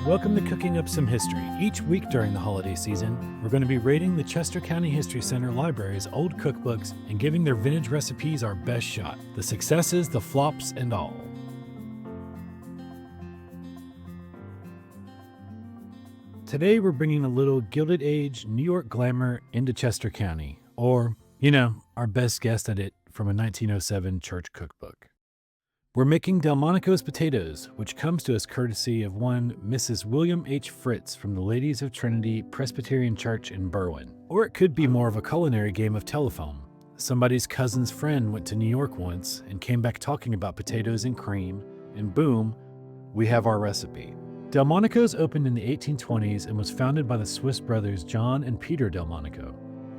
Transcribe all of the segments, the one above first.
Welcome to Cooking Up Some History. Each week during the holiday season, we're going to be rating the Chester County History Center Library's old cookbooks and giving their vintage recipes our best shot. The successes, the flops, and all. Today we're bringing a little Gilded Age New York glamour into Chester County, or, our best guess at it from a 1907 church cookbook. We're making Delmonico's potatoes, which comes to us courtesy of one Mrs. William H. Fritz from the Ladies of Trinity Presbyterian Church in Berwyn. Or it could be more of a culinary game of telephone. Somebody's cousin's friend went to New York once and came back talking about potatoes and cream, and boom, we have our recipe. Delmonico's opened in the 1820s and was founded by the Swiss brothers John and Peter Delmonico.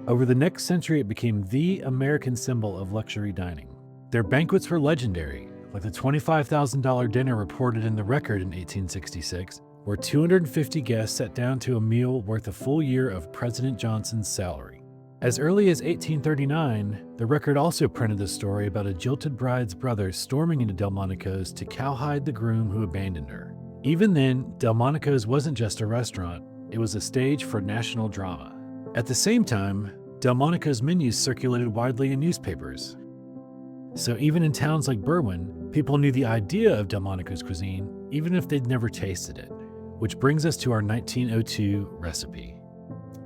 Over the next century, it became the American symbol of luxury dining. Their banquets were legendary, like the $25,000 dinner reported in the record in 1866, where 250 guests sat down to a meal worth a full year of President Johnson's salary. As early as 1839, the record also printed the story about a jilted bride's brother storming into Delmonico's to cowhide the groom who abandoned her. Even then, Delmonico's wasn't just a restaurant, it was a stage for national drama. At the same time, Delmonico's menus circulated widely in newspapers. So even in towns like Berwyn, people knew the idea of Delmonico's cuisine, even if they'd never tasted it. Which brings us to our 1902 recipe.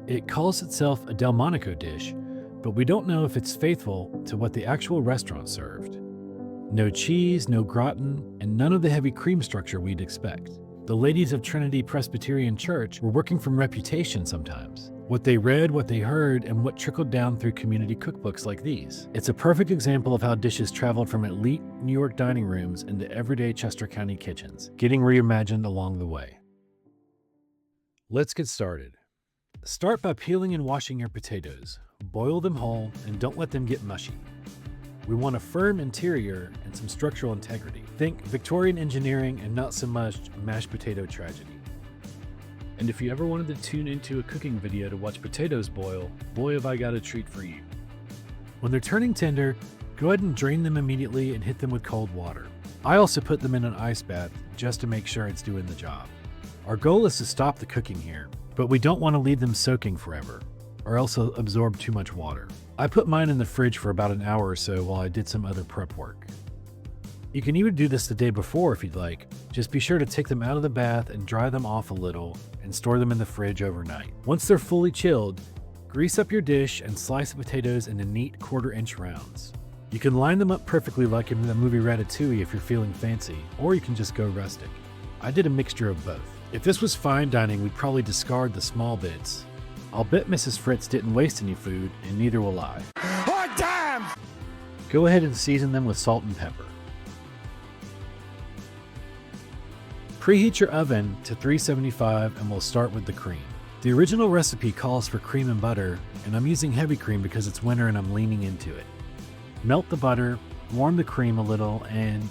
It calls itself a Delmonico dish, but we don't know if it's faithful to what the actual restaurant served. No cheese, no gratin, and none of the heavy cream structure we'd expect. The Ladies of Trinity Presbyterian Church were working from reputation sometimes. What they read, what they heard, and what trickled down through community cookbooks like these. It's a perfect example of how dishes traveled from elite New York dining rooms into everyday Chester County kitchens, getting reimagined along the way. Let's get started. Start by peeling and washing your potatoes. Boil them whole and don't let them get mushy. We want a firm interior and some structural integrity. Think Victorian engineering and not so much mashed potato tragedy. And if you ever wanted to tune into a cooking video to watch potatoes boil, boy have I got a treat for you. When they're turning tender, go ahead and drain them immediately and hit them with cold water. I also put them in an ice bath just to make sure it's doing the job. Our goal is to stop the cooking here, but we don't want to leave them soaking forever, or else they'll absorb too much water. I put mine in the fridge for about an hour or so while I did some other prep work. You can even do this the day before if you'd like. Just be sure to take them out of the bath and dry them off a little and store them in the fridge overnight. Once they're fully chilled, grease up your dish and slice the potatoes into neat 1/4-inch rounds. You can line them up perfectly like in the movie Ratatouille if you're feeling fancy, or you can just go rustic. I did a mixture of both. If this was fine dining, we'd probably discard the small bits. I'll bet Mrs. Fritz didn't waste any food, and neither will I. Oh, damn! Go ahead and season them with salt and pepper. Preheat your oven to 375 and we'll start with the cream. The original recipe calls for cream and butter, and I'm using heavy cream because it's winter and I'm leaning into it. Melt the butter, warm the cream a little, and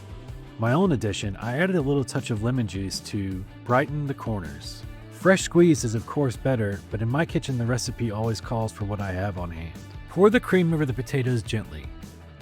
my own addition, I added a little touch of lemon juice to brighten the corners. Fresh squeeze is of course better, but in my kitchen the recipe always calls for what I have on hand. Pour the cream over the potatoes gently.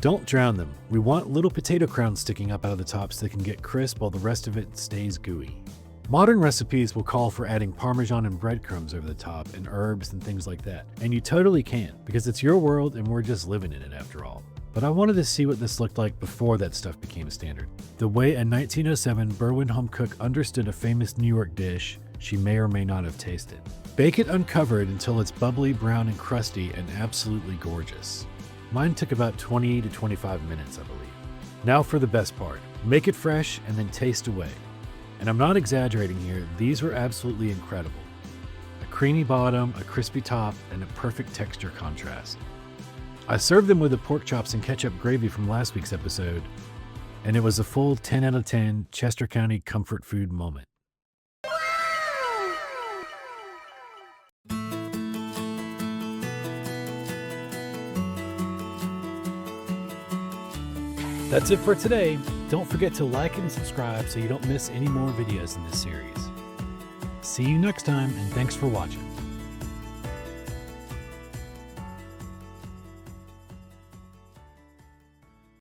Don't drown them. We want little potato crowns sticking up out of the top so they can get crisp while the rest of it stays gooey. Modern recipes will call for adding parmesan and breadcrumbs over the top and herbs and things like that. And you totally can, because it's your world and we're just living in it after all. But I wanted to see what this looked like before that stuff became standard. The way a 1907 Berwyn home cook understood a famous New York dish she may or may not have tasted. Bake it uncovered until it's bubbly, brown, and crusty and absolutely gorgeous. Mine took about 20 to 25 minutes, I believe. Now for the best part. Make it fresh and then taste away. And I'm not exaggerating here, these were absolutely incredible. A creamy bottom, a crispy top, and a perfect texture contrast. I served them with the pork chops and ketchup gravy from last week's episode, and it was a full 10 out of 10 Chester County comfort food moment. That's it for today. Don't forget to like and subscribe so you don't miss any more videos in this series. See you next time, and thanks for watching.